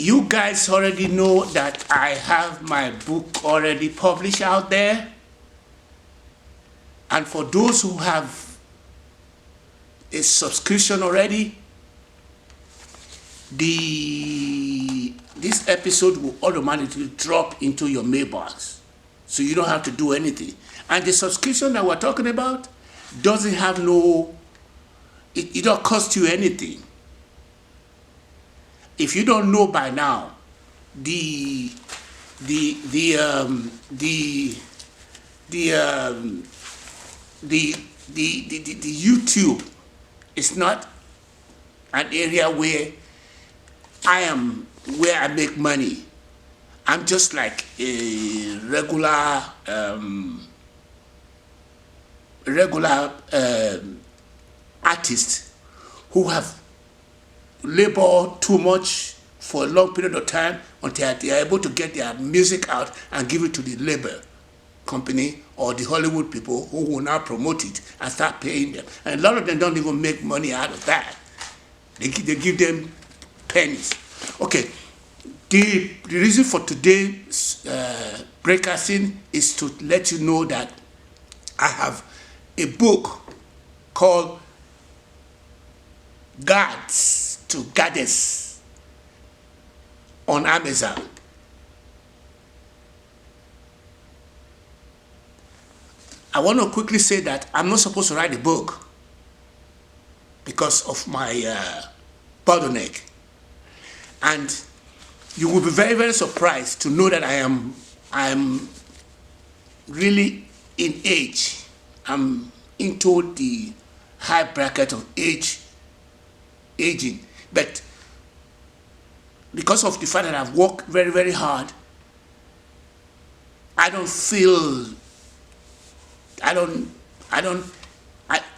you guys already know that I have my book already published out there. And for those who have a subscription already, this episode will automatically drop into your mailbox. So you don't have to do anything. And the subscription that we're talking about doesn't have it don't cost you anything. If you don't know by now, the YouTube is not an area where I make money. I'm just like a regular artist who have labored too much for a long period of time until they are able to get their music out and give it to the label company or the Hollywood people who will now promote it and start paying them. And a lot of them don't even make money out of that. They give them pennies. Okay, the reason for today's broadcasting is to let you know that I have a book called Guides to Goddess on Amazon. I want to quickly say that I'm not supposed to write a book because of my bottleneck. And you will be very, very surprised to know that I am really in age. I'm into the high bracket of aging. But because of the fact that I've worked very, very hard, I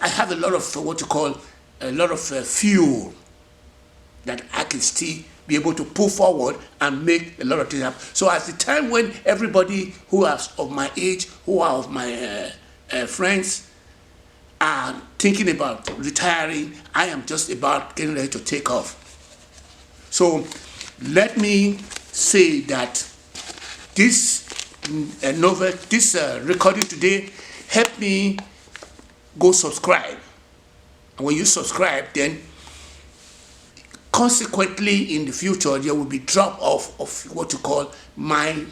have a lot of what you call a lot of fuel that I can still be able to pull forward and make a lot of things happen. So at the time when everybody who is of my age, who are of my friends, are thinking about retiring, I am just about getting ready to take off. So let me say that this novel, this recording today, help me go subscribe. And when you subscribe, then consequently in the future there will be drop off of what you call my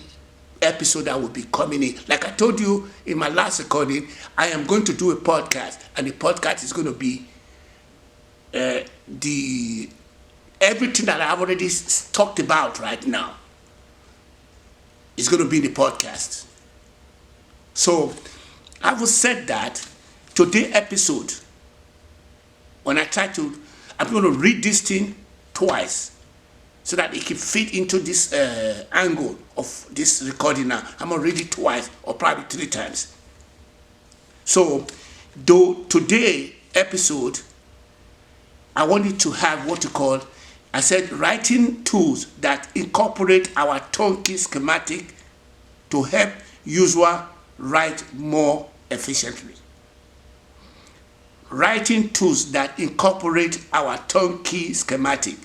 episode that will be coming in. Like I told you in my last recording, I am going to do a podcast, and the podcast is going to be everything that I've already talked about right now is going to be in the podcast. So having said that, today's episode, when I'm going to read this thing twice so that it can fit into this angle of this recording now. I'm going to read it twice or probably 3 times. So, today's episode, I wanted to have what you call, I said, writing tools that incorporate our turnkey schematic to help user write more efficiently. Writing tools that incorporate our turnkey schematic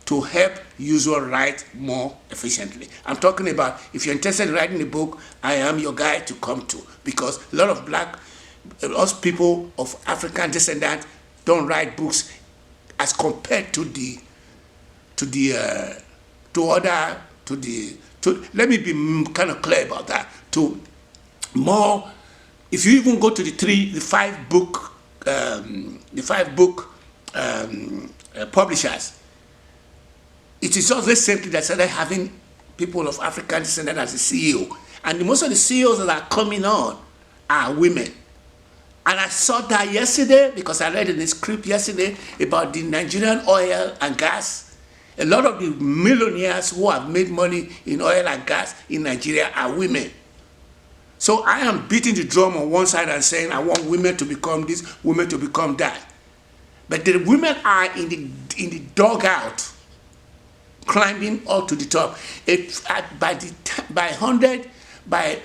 to help user write more efficiently. I'm talking about, if you're interested in writing a book, I am your guy to come to, because a lot of us people of African descent don't write books as compared let me be kind of clear about that, to more, if you even go to the 5 book publishers, it is always simply that started having people of African descent as a CEO. And most of the CEOs that are coming on are women. And I saw that yesterday because I read in the script yesterday about the Nigerian oil and gas. A lot of the millionaires who have made money in oil and gas in Nigeria are women. So I am beating the drum on one side and saying I want women to become this, women to become that. But the women are in the dugout, climbing up to the top. By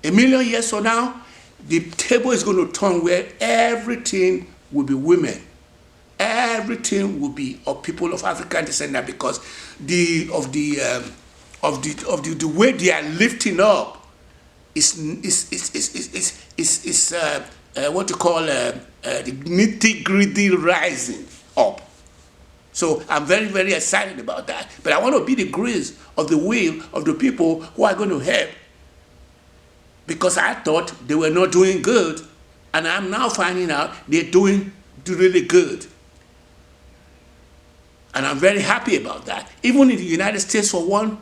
a million years from now, the table is going to turn where everything will be women. everything will be of people of African descent, because the way they are lifting up is what you call the nitty gritty rising up. So I'm very, very excited about that. But I want to be the grace of the will of the people who are going to help. Because I thought they were not doing good, and I'm now finding out they're doing really good. And I'm very happy about that. Even in the United States, for one,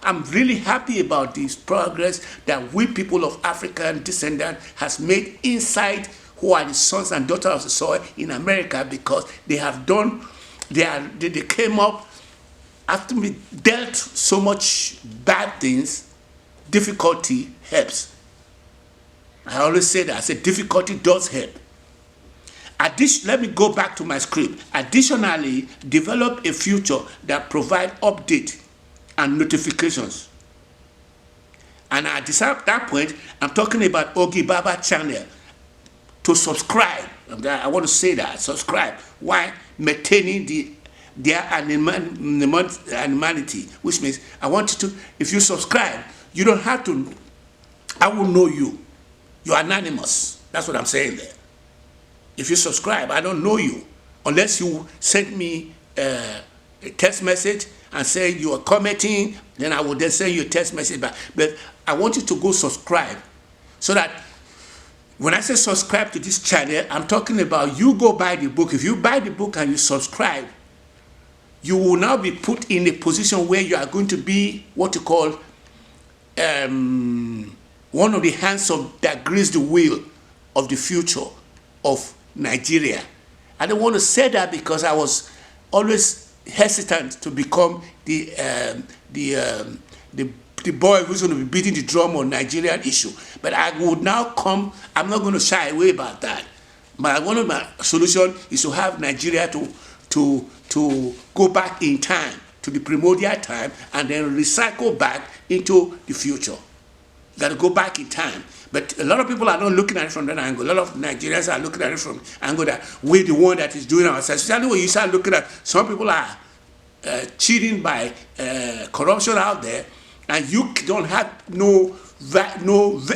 I'm really happy about this progress that we people of African descent has made inside, who are the sons and daughters of the soil in America, because they have done, they came up after we dealt so much bad things. Difficulty helps. I always say that. I say difficulty does help. Let me go back to my script. Additionally, develop a feature that provide update and notifications. And at that point, I'm talking about Ogi Baba channel. To subscribe, I want to say that, subscribe, while maintaining their anonymity, which means I want you to, if you subscribe, you don't have to, I will know you. You're anonymous. That's what I'm saying there. If you subscribe, I don't know you unless you send me a text message and say you are commenting. Then I will then send you a text message back. But I want you to go subscribe, so that when I say subscribe to this channel, I'm talking about you go buy the book. If you buy the book and you subscribe, you will now be put in a position where you are going to be what you call one of the hands that grease the wheel of the future of Nigeria. I don't want to say that because I was always hesitant to become the boy who's going to be beating the drum on Nigerian issue. But I would now come, I'm not going to shy away about that. One of my solutions is to have Nigeria to go back in time, to the primordial time, and then recycle back into the future. Got to go back in time. But a lot of people are not looking at it from that angle. A lot of Nigerians are looking at it from the angle that we're the one that is doing ourselves. Especially when you start looking at some people are cheating by corruption out there, and you don't have no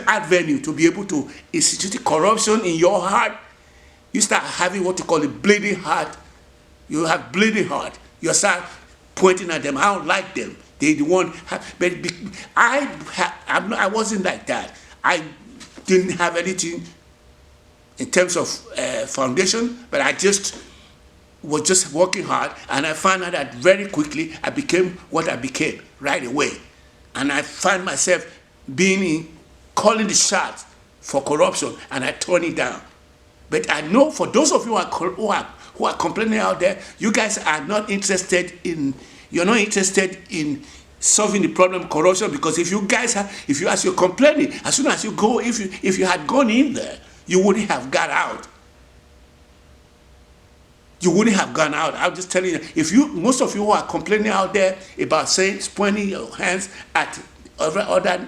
avenue to be able to institute corruption in your heart. You start having what you call a bleeding heart. You have bleeding heart. You start pointing at them. I don't like them. They the one. But I wasn't like that. I didn't have anything in terms of foundation, but I just was just working hard, and I found out that very quickly I became what I became right away. And I find myself calling the shots for corruption, and I turn it down. But I know for those of you who are complaining out there, you guys are not interested in, you're not interested in solving the problem of corruption, because if you as you're complaining, as soon as you go, if you had gone in there, you wouldn't have got out. You wouldn't have gone out. I'm just telling you, most of you who are complaining out there about pointing your hands at other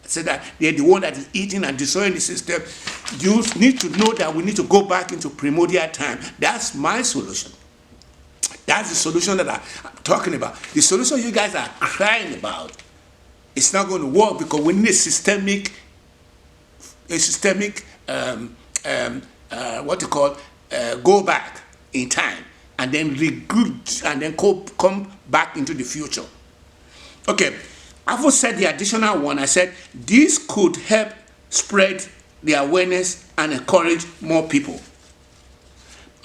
say that they're the one that is eating and destroying the system, you need to know that we need to go back into primordial time. That's my solution. That's the solution that I'm talking about. The solution you guys are crying about, it's not going to work, because we need a systemic go back in time and then regroup and then come back into the future. Okay, I've also said the additional one. I said this could help spread the awareness and encourage more people.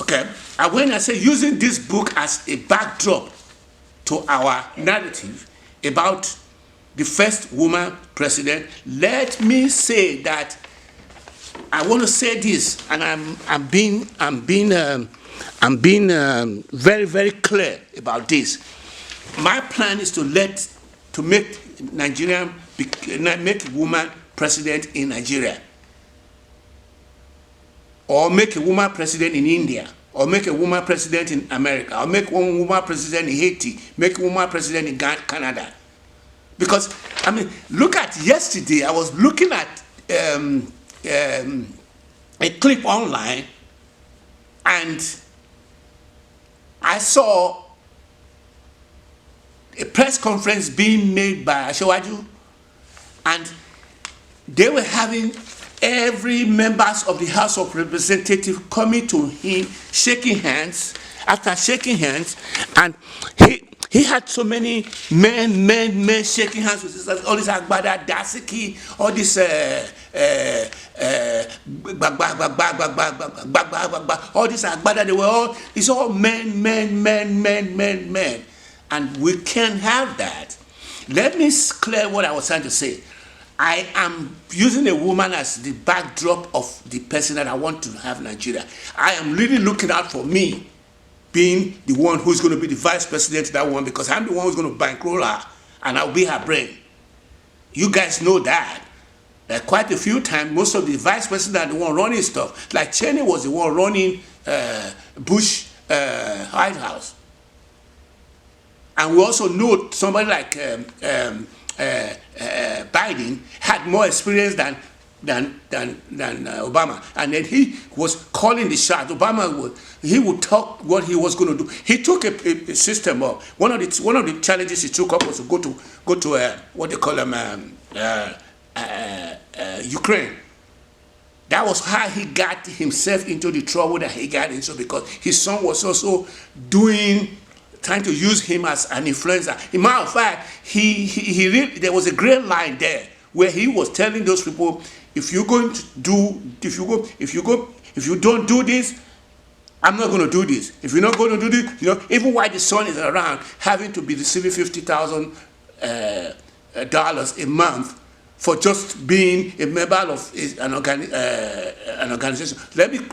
Okay, and when I say using this book as a backdrop to our narrative about the first woman president, let me say that I want to say this, and I'm being very, very clear about this. My plan is to make make a woman president in Nigeria, or make a woman president in India, or make a woman president in America, or make one woman president in Haiti, make a woman president in Canada. Because, I mean, look at yesterday, I was looking at a clip online, and I saw a press conference being made by Ashewaju, and they were having every members of the House of Representatives coming to him, shaking hands. After shaking hands, and he had so many men shaking hands with his, all this Agbada, Dasiki, all this all this Agbada, they were all, it's all men. And we can't have that. Let me clear what I was trying to say. I am using a woman as the backdrop of the person that I want to have in Nigeria. I am really looking out for me being the one who's going to be the vice president of that one, because I'm the one who's going to bankroll her and I'll be her brain. You guys know that. That quite a few times, most of the vice presidents are the one running stuff. Like Cheney was the one running Bush White House. And we also know somebody like Biden had more experience than Obama, and then he was calling the shot. Obama would talk what he was going to do. He took a system up. One of the challenges he took up was to go to what they call them Ukraine. That was how he got himself into the trouble that he got into, because his son was also trying to use him as an influencer. In matter of fact, there was a great line there where he was telling those people, if you don't do this, I'm not going to do this. If you're not going to do this, even while the son is around, having to be receiving $50,000 a month for just being a member of an organization. Let me